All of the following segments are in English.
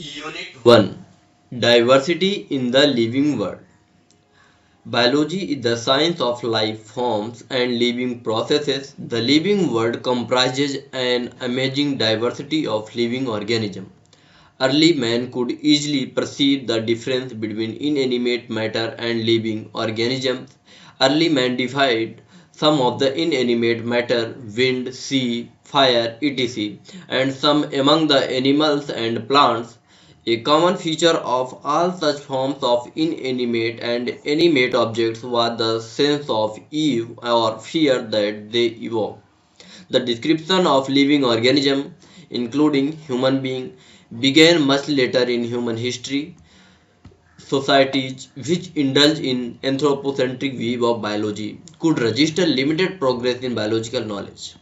Unit 1. Diversity in the living world. Biology is the science of life forms and living processes. The living world comprises an amazing diversity of living organisms. Early man could easily perceive the difference between inanimate matter and living organisms. Early man defined some of the inanimate matter, wind, sea, fire, etc., and some among the animals and plants. A common feature of all such forms of inanimate and animate objects was the sense of awe or fear that they evoke. The description of living organisms, including human beings, began much later in human history. Societies which indulge in anthropocentric view of biology could register limited progress in biological knowledge.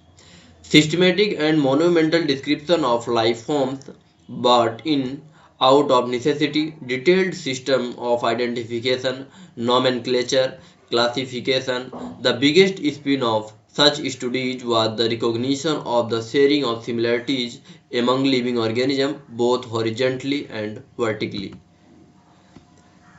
Systematic and monumental description of life forms, but in out of necessity, detailed system of identification, nomenclature, classification. The biggest spin of such studies was the recognition of the sharing of similarities among living organisms both horizontally and vertically.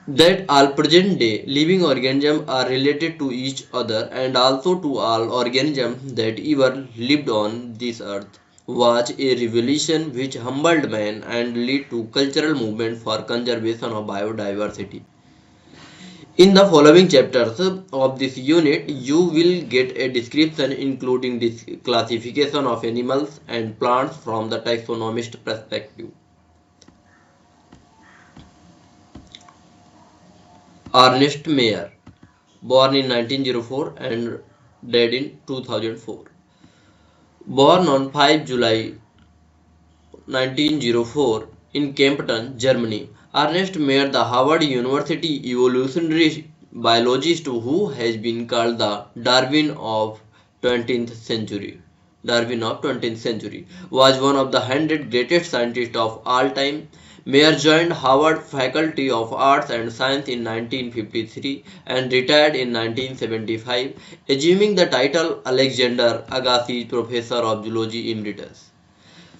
That all present day living organisms are related to each other and also to all organisms that ever lived on this earth was a revelation which humbled man and led to cultural movement for conservation of biodiversity. In the following chapters of this unit, you will get a description including this classification of animals and plants from the taxonomist perspective. Ernest Mayr, born in 1904 and died in 2004. Born on 5 July 1904 in Kempten, Germany, Ernest Mayr, the Harvard University evolutionary biologist who has been called the twentieth century. Darwin of 20th century was one of the 100 greatest scientists of all time. Mayr joined Harvard Faculty of Arts and Science in 1953 and retired in 1975, assuming the title Alexander Agassiz Professor of Zoology Emeritus.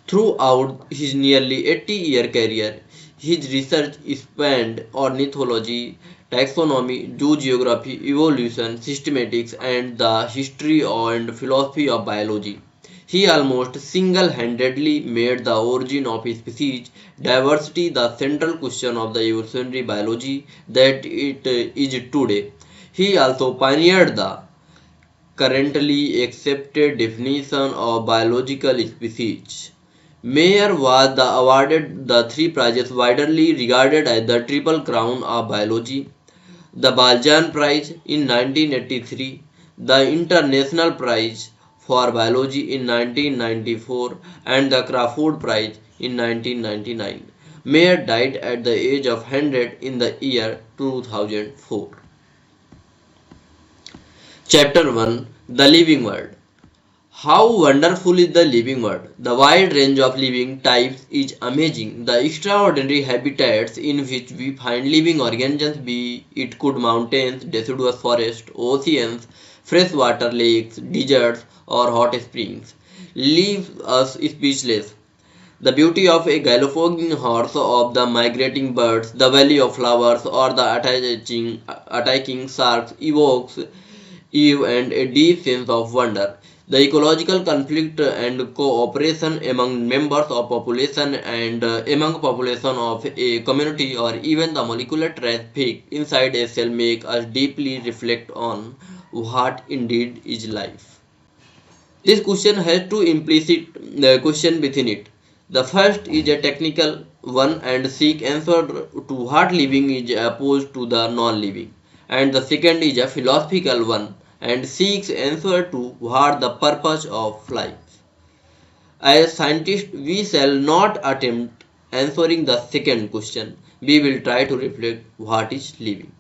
Throughout his nearly 80-year career, his research spanned ornithology, taxonomy, zoogeography, evolution, systematics, and the history and philosophy of biology. He almost single-handedly made the origin of species diversity the central question of the evolutionary biology that it is today. He also pioneered the currently accepted definition of biological species. Mayr was awarded the three prizes widely regarded as the Triple Crown of Biology: the Balzan Prize in 1983, the International Prize for Biology in 1994, and the Crawford Prize in 1999. Mayr died at the age of 100 in the year 2004. Chapter 1: The Living World. How wonderful is the living world! The wide range of living types is amazing. The extraordinary habitats in which we find living organisms, be it could mountains, deciduous forests, oceans, freshwater lakes, deserts, or hot springs, leave us speechless. The beauty of a galloping horse, of the migrating birds, the valley of flowers, or the attacking sharks evokes awe and a deep sense of wonder. The ecological conflict and cooperation among members of population and among population of a community or even the molecular traffic inside a cell make us deeply reflect on what indeed is life. This question has two implicit questions within it. The first is a technical one and seek answer to what living is opposed to the non-living, and the second is a philosophical one and seeks answer to what the purpose of life. As scientists, we shall not attempt answering the second question. We will try to reflect what is living.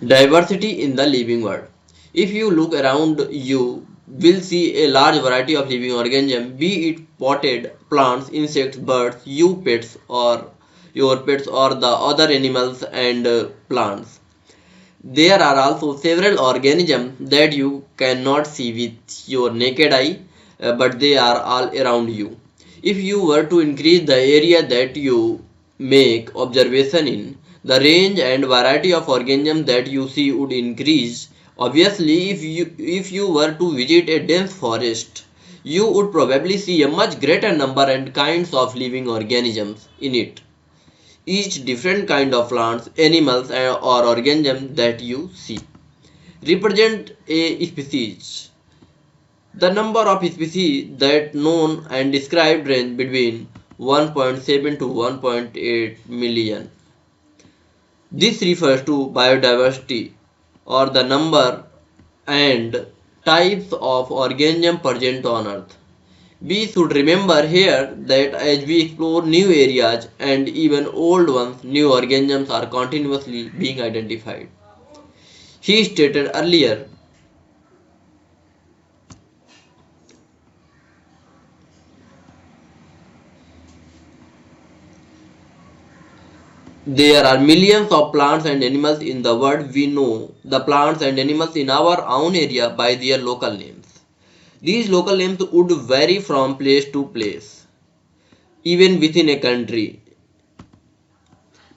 Diversity in the living world. If you look around, you will see a large variety of living organisms, be it potted plants, insects, birds, your pets, or the other animals and plants. There are also several organisms that you cannot see with your naked eye, but they are all around you. If you were to increase the area that you make observation in, the range and variety of organisms that you see would increase. Obviously, if you were to visit a dense forest, you would probably see a much greater number and kinds of living organisms in it. Each different kind of plants, animals or organisms that you see represent a species. The number of species that known and described range between 1.7 to 1.8 million. This refers to biodiversity or the number and types of organisms present on Earth. We should remember here that as we explore new areas and even old ones, new organisms are continuously being identified. He stated earlier, there are millions of plants and animals in the world. We know the plants and animals in our own area by their local names. These local names would vary from place to place, even within a country.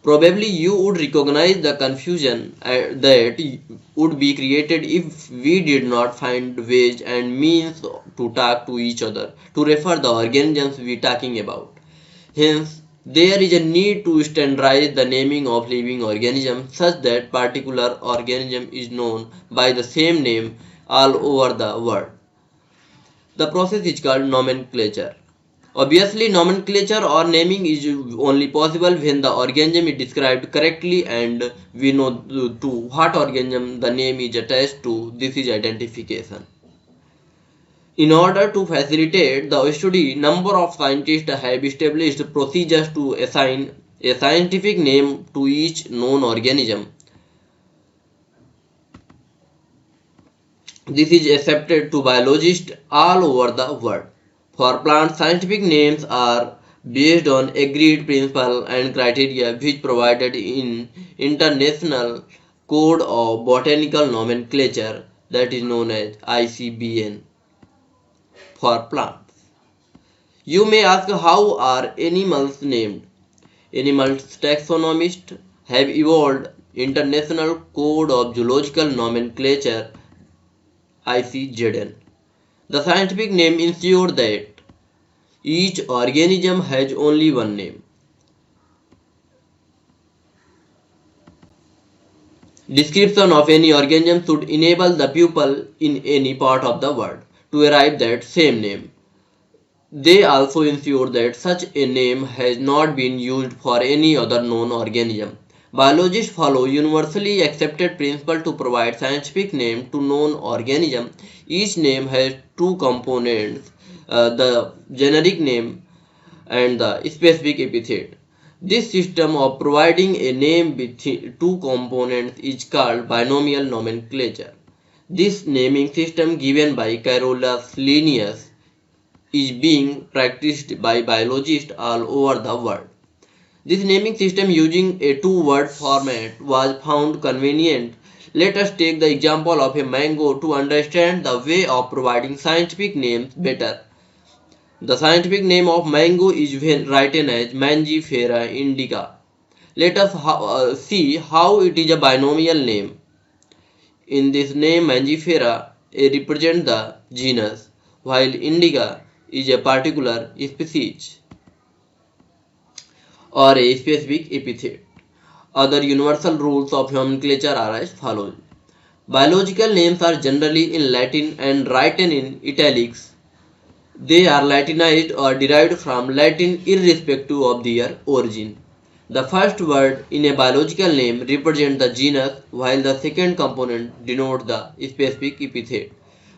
Probably you would recognize the confusion that would be created if we did not find ways and means to talk to each other to refer the organisms we are talking about. Hence, there is a need to standardize the naming of living organisms such that particular organism is known by the same name all over the world. The process is called nomenclature. Obviously, nomenclature or naming is only possible when the organism is described correctly and we know to what organism the name is attached to. This is identification. In order to facilitate the study, number of scientists have established procedures to assign a scientific name to each known organism. This is accepted to biologists all over the world. For plants, scientific names are based on agreed principles and criteria which provided in International Code of Botanical Nomenclature, that is known as ICBN for plants. You may ask, how are animals named? Animal taxonomists have evolved International Code of Zoological Nomenclature, ICZN. The scientific name ensures that each organism has only one name. Description of any organism should enable the pupil in any part of the world to arrive at same name. They also ensure that such a name has not been used for any other known organism. Biologists follow universally accepted principle to provide scientific name to known organism. Each name has two components, the generic name and the specific epithet. This system of providing a name with two components is called binomial nomenclature. This naming system given by Carolus Linnaeus is being practiced by biologists all over the world. This naming system using a two-word format was found convenient. Let us take the example of a mango to understand the way of providing scientific names better. The scientific name of mango is written as Mangifera indica. Let us see how it is a binomial name. In this name Mangifera represents the genus, while indica is a particular species or a specific epithet. Other universal rules of nomenclature are as follows. Biological names are generally in Latin and written in italics. They are Latinized or derived from Latin irrespective of their origin. The first word in a biological name represents the genus, while the second component denotes the specific epithet.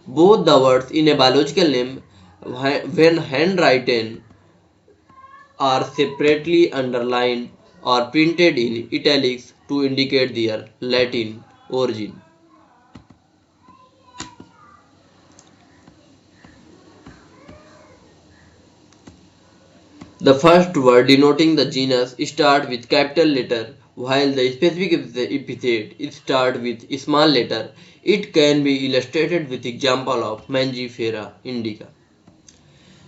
Both the words in a biological name, when handwritten, are separately underlined or printed in italics to indicate their Latin origin. The first word denoting the genus starts with capital letter, while the specific epithet starts with small letter. It can be illustrated with example of Mangifera indica.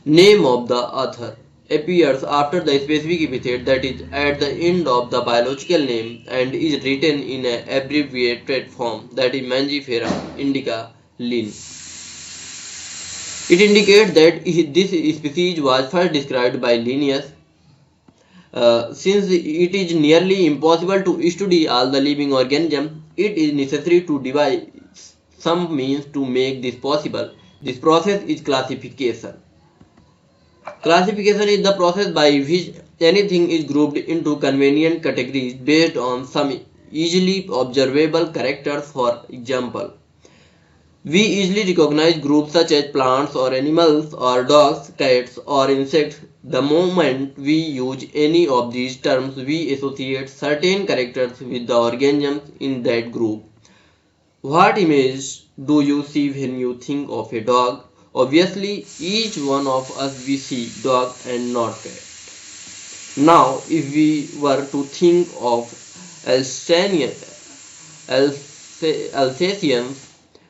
Name of the author. appears after the specific epithet that is at the end of the biological name and is written in an abbreviated form, that is Mangifera indica Lin. It indicates that this species was first described by Linnaeus. Since it is nearly impossible to study all the living organisms, it is necessary to devise some means to make this possible. This process is classification. Classification is the process by which anything is grouped into convenient categories based on some easily observable characters. For example, we easily recognize groups such as plants or animals or dogs, cats or insects. The moment we use any of these terms, we associate certain characters with the organisms in that group. What image do you see when you think of a dog? Obviously, each one of us we see dog and not cat. Now, if we were to think of Alsatians,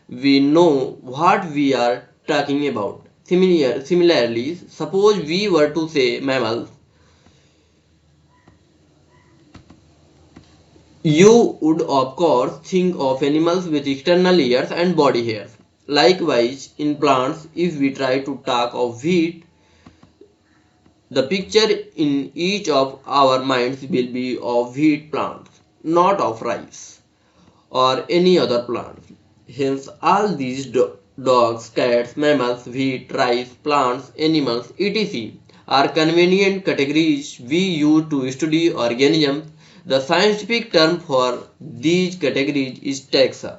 we know what we are talking about. Similarly, suppose we were to say mammals, you would of course think of animals with external ears and body hairs. Likewise, in plants, if we try to talk of wheat, the picture in each of our minds will be of wheat plants, not of rice or any other plants. Hence, all these dogs, cats, mammals, wheat, rice, plants, animals, etc. are convenient categories we use to study organisms. The scientific term for these categories is taxa.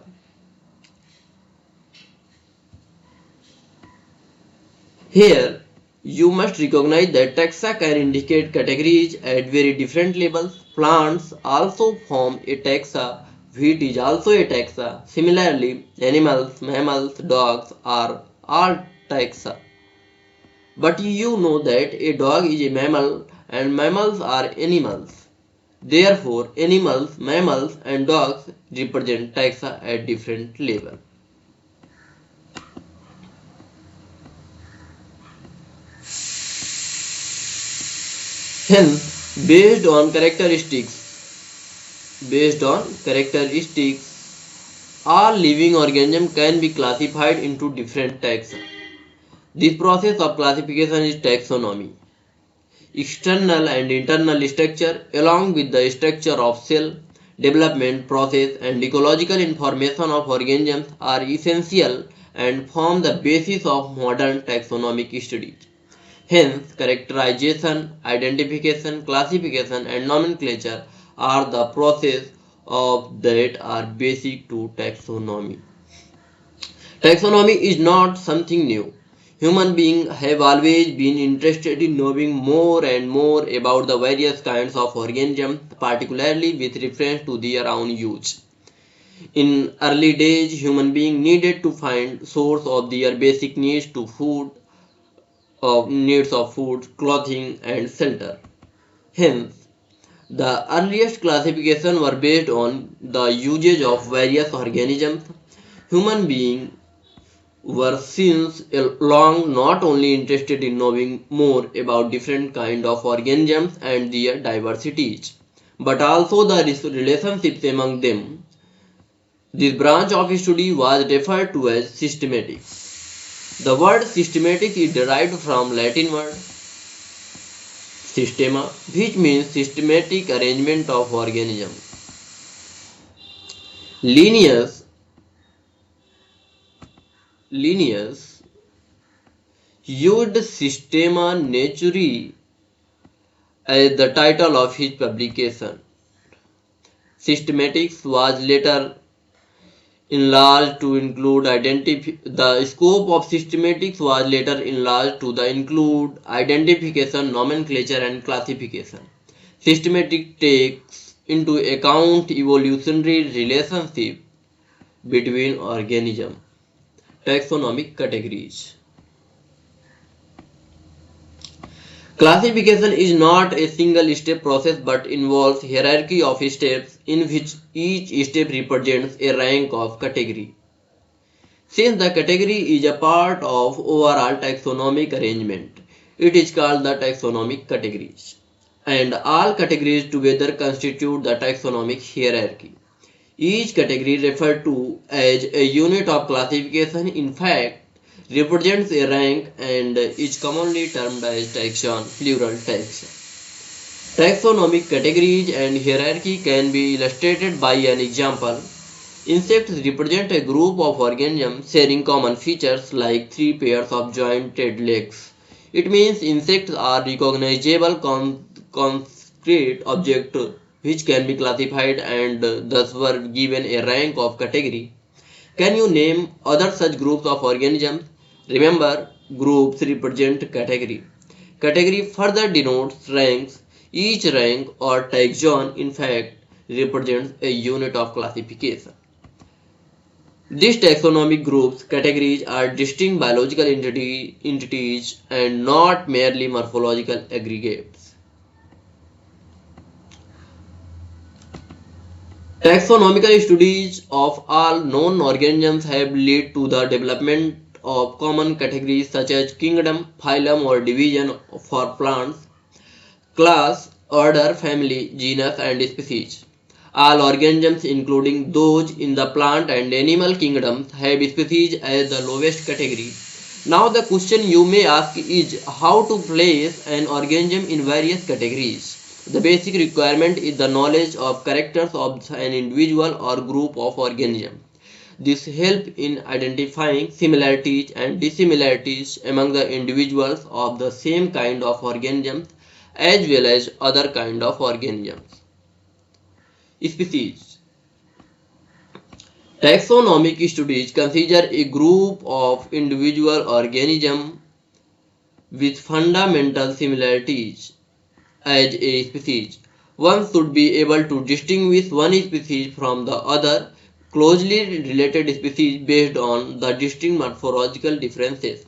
Here, you must recognize that taxa can indicate categories at very different levels. Plants also form a taxa. Wheat is also a taxa. Similarly, animals, mammals, dogs are all taxa. But you know that a dog is a mammal and mammals are animals. Therefore, animals, mammals and dogs represent taxa at different levels. Hence, based on characteristics, all living organisms can be classified into different taxa. This process of classification is taxonomy. External and internal structure, along with the structure of cell, development process and ecological information of organisms are essential and form the basis of modern taxonomic studies. Hence, characterization, identification, classification and nomenclature are the process of that are basic to taxonomy. Taxonomy is not something new. Human beings have always been interested in knowing more and more about the various kinds of organisms, particularly with reference to their own use. In early days, human beings needed to find source of their basic needs of food, clothing, and shelter. Hence, the earliest classifications were based on the usage of various organisms. Human beings were since long not only interested in knowing more about different kinds of organisms and their diversities, but also the relationships among them. This branch of study was referred to as systematic. The word systematic is derived from Latin word systema, which means systematic arrangement of organisms. Linnaeus used Systema Naturae as the title of his publication. Systematics was later enlarged to include the scope of systematics was later enlarged to include identification, nomenclature and classification. Systematic takes into account evolutionary relationship between organisms. Taxonomic categories. Classification is not a single step process but involves hierarchy of steps in which each step represents a rank of category. Since the category is a part of overall taxonomic arrangement, It is called the taxonomic categories. And all categories together constitute the taxonomic hierarchy. Each category referred to as a unit of classification in fact represents a rank and is commonly termed as taxon, plural taxon. Taxonomic categories and hierarchy can be illustrated by an example. Insects represent a group of organisms sharing common features like three pairs of jointed legs. It means insects are recognizable concrete objects which can be classified and thus were given a rank of category. Can you name other such groups of organisms? Remember, groups represent category. Category further denotes ranks. Each rank or taxon in fact represents a unit of classification. These taxonomic groups categories are distinct biological entities and not merely morphological aggregates. Taxonomical studies of all known organisms have led to the development of common categories such as kingdom, phylum or division for plants, class, order, family, genus and species. All organisms including those in the plant and animal kingdoms have species as the lowest category. Now the question you may ask is how to place an organism in various categories. The basic requirement is the knowledge of characters of an individual or group of organisms. This helps in identifying similarities and dissimilarities among the individuals of the same kind of organisms as well as other kind of organisms. Species. Taxonomic studies consider a group of individual organisms with fundamental similarities as a species. One should be able to distinguish one species from the other closely related species based on the distinct morphological differences.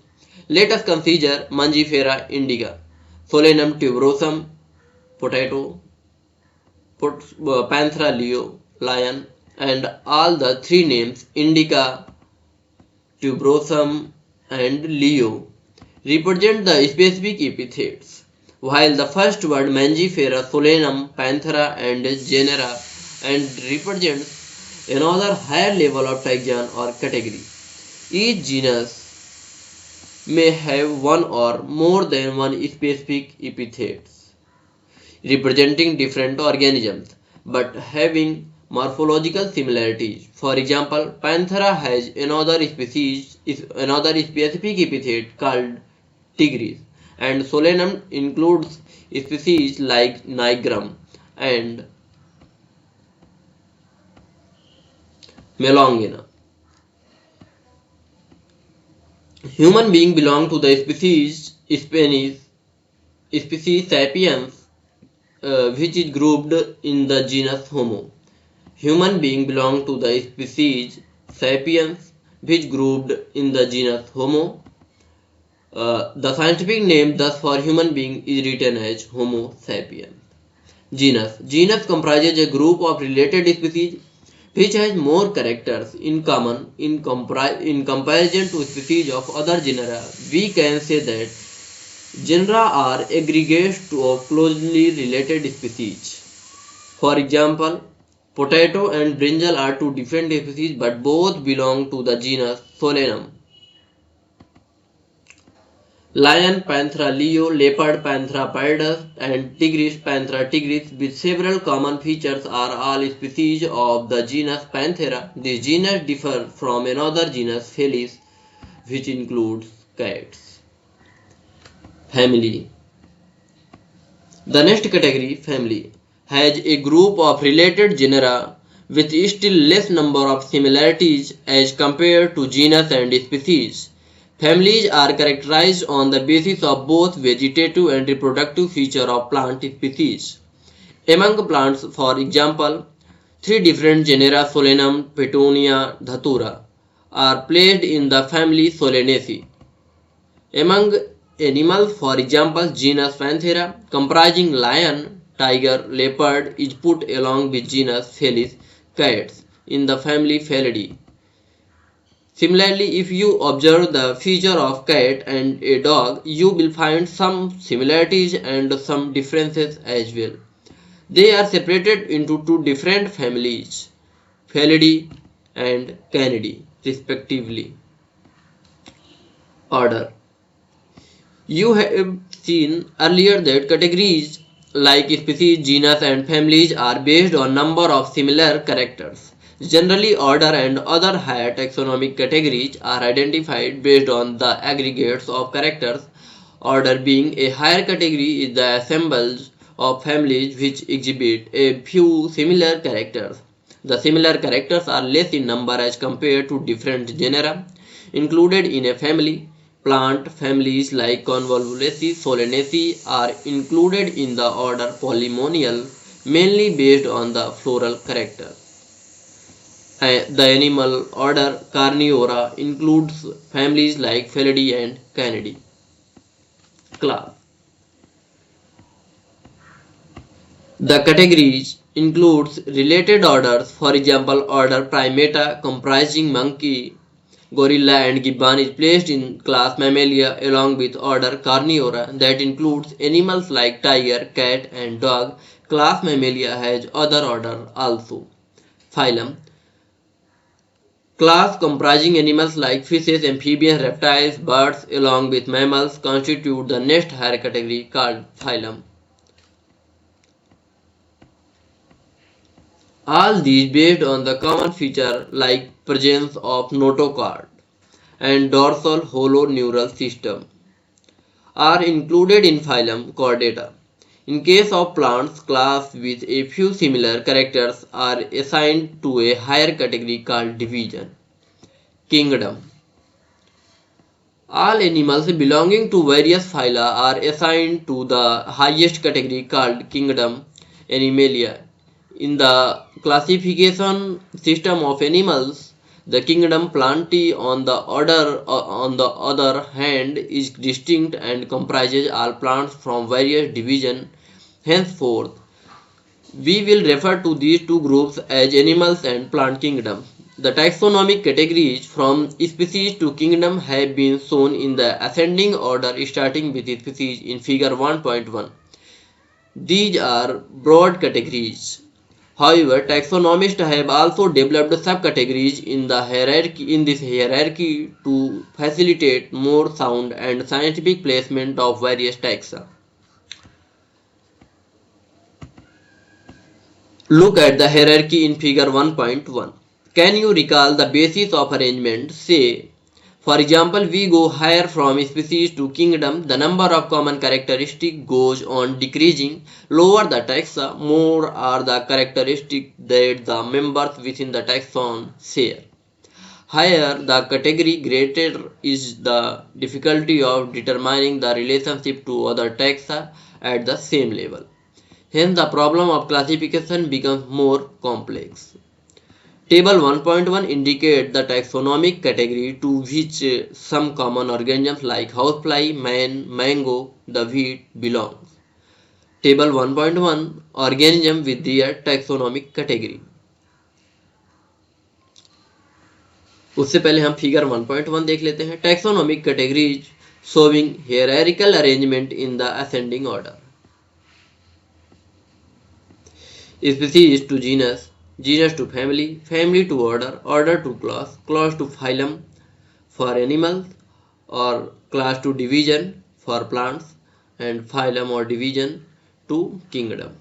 Let us consider Mangifera indica, Solanum tuberosum, potato, Panthera leo, lion, and all the three names indica, tuberosum, and leo represent the specific epithets, while the first word Mangifera, Solanum, Panthera, and genera and represents another higher level of taxon or category. Each genus may have one or more than one specific epithets representing different organisms but having morphological similarities. For example, Panthera has another specific epithet called tigris, and Solanum includes species like nigrum and melongena. Human beings belong to the species sapiens, which is grouped in the genus Homo. Human beings belong to the species Sapiens, which grouped in the genus Homo. The scientific name thus for human being is written as Homo sapiens. Genus. Genus comprises a group of related species which has more characters in common in comparison to species of other genera. We can say that genera are aggregates of closely related species. For example, potato and brinjal are two different species but both belong to the genus Solanum. Lion, Panthera leo, leopard, Panthera pardus, and tigris, Panthera tigris, with several common features, are all species of the genus Panthera. This genus differs from another genus Felis, which includes cats. Family. The next category, family, has a group of related genera with still less number of similarities as compared to genus and species. Families are characterized on the basis of both vegetative and reproductive features of plant species. Among plants, for example, three different genera Solanum, Petunia, Dhatura are placed in the family Solanaceae. Among animals, for example, genus Panthera comprising lion, tiger, leopard is put along with genus Felis, cats, in the family Felidae. Similarly, if you observe the feature of cat and a dog, you will find some similarities and some differences as well. They are separated into two different families, Felidae and Canidae, respectively. Order. You have seen earlier that categories like species, genus and families are based on number of similar characters. Generally, order and other higher taxonomic categories are identified based on the aggregates of characters. Order being a higher category is the assemblage of families which exhibit a few similar characters. The similar characters are less in number as compared to different genera included in a family. Plant families like Convolvulaceae, Solanaceae are included in the order Polemonial, mainly based on the floral character. The animal order Carnivora includes families like Felidae and Canidae. Class. The categories includes related orders, for example, order Primata comprising monkey, gorilla and gibbon is placed in class Mammalia along with order Carnivora that includes animals like tiger, cat and dog. Class Mammalia has other order also. Phylum. Class comprising animals like fishes, amphibians, reptiles, birds along with mammals constitute the next higher category called phylum. All these based on the common feature like presence of notochord and dorsal hollow neural system are included in phylum Chordata. In case of plants, class with a few similar characters are assigned to a higher category called division. Kingdom. All animals belonging to various phyla are assigned to the highest category called kingdom Animalia. In the classification system of animals, the kingdom Plantae on the other hand is distinct and comprises all plants from various divisions. Henceforth, we will refer to these two groups as animals and plant kingdom. The taxonomic categories from species to kingdom have been shown in the ascending order starting with species in figure 1.1. These are broad categories. However, taxonomists have also developed subcategories in this hierarchy to facilitate more sound and scientific placement of various taxa. Look at the hierarchy in figure 1.1. Can you recall the basis of arrangement? Say, for example, we go higher from species to kingdom, the number of common characteristics goes on decreasing. Lower the taxa, more are the characteristics that the members within the taxon share. Higher the category, greater is the difficulty of determining the relationship to other taxa at the same level. Hence, the problem of classification becomes more complex. Table 1.1 indicates the taxonomic category to which some common organisms like housefly, man, mango, the wheat belongs. Table 1.1 organism with their taxonomic category. उससे पहले हम figure 1.1 देख लेते हैं. Taxonomic categories showing hierarchical arrangement in the ascending order. Species to genus, genus to family, family to order, order to class, class to phylum for animals, or class to division for plants, and phylum or division to kingdom.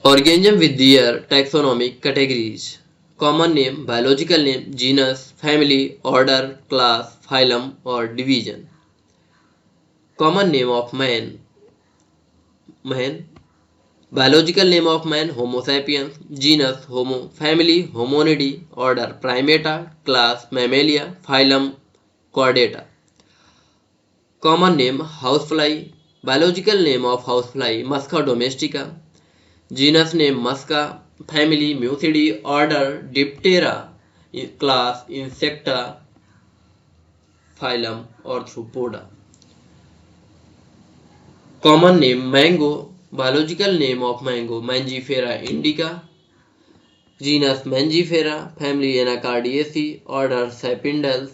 Organism with their taxonomic categories. Common name, biological name, genus, family, order, class, phylum or division. Common name of man, biological name of man, Homo sapiens, genus Homo, family Hominidae, order Primata, class Mammalia, phylum Chordata. Common name housefly, biological name of housefly Musca domestica, genus name Musca, family Mucidae, order Diptera, class Insecta, phylum Arthropoda. Common name mango, biological name of mango Mangifera indica, genus Mangifera, family Anacardiaceae, order Sapindales,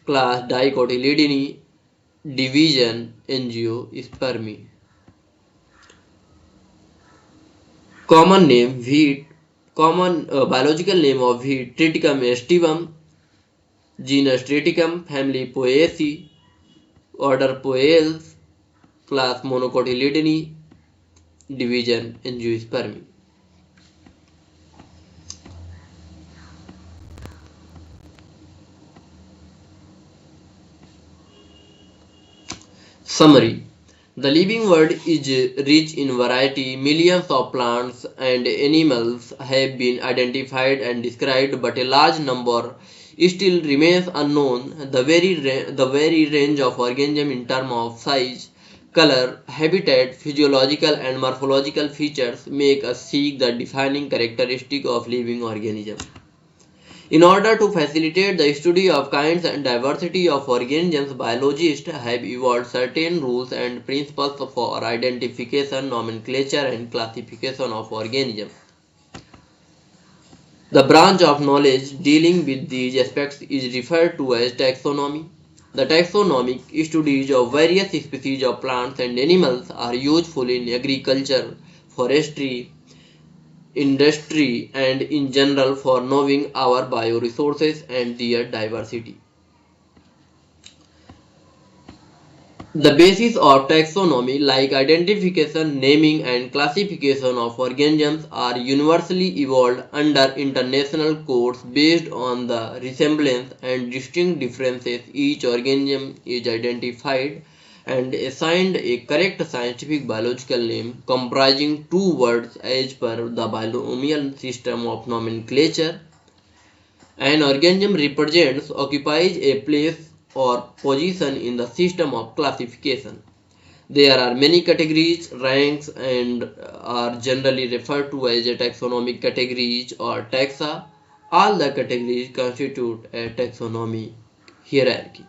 class Dicotyledone, division Angiospermi. Common name wheat. Common biological name of wheat Triticum aestivum, genus Triticum, family Poaceae, order Poales, class Monocotyledone, division Angiospermi. Summary. The living world is rich in variety. Millions of plants and animals have been identified and described, but a large number still remains unknown. The very range of organisms in terms of size, color, habitat, physiological and morphological features make us seek the defining characteristic of living organisms. In order to facilitate the study of kinds and diversity of organisms, biologists have evolved certain rules and principles for identification, nomenclature, and classification of organisms. The branch of knowledge dealing with these aspects is referred to as taxonomy. The taxonomic studies of various species of plants and animals are useful in agriculture, forestry, industry, and in general for knowing our bioresources and their diversity. The basis of taxonomy, like identification, naming, and classification of organisms, are universally evolved under international codes based on the resemblance and distinct differences. Each organism is identified and assigned a correct scientific biological name comprising two words as per the binomial system of nomenclature. An organism represents, occupies a place or position in the system of classification. There are many categories, ranks, and are generally referred to as a taxonomic categories or taxa. All the categories constitute a taxonomy hierarchy.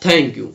Thank you.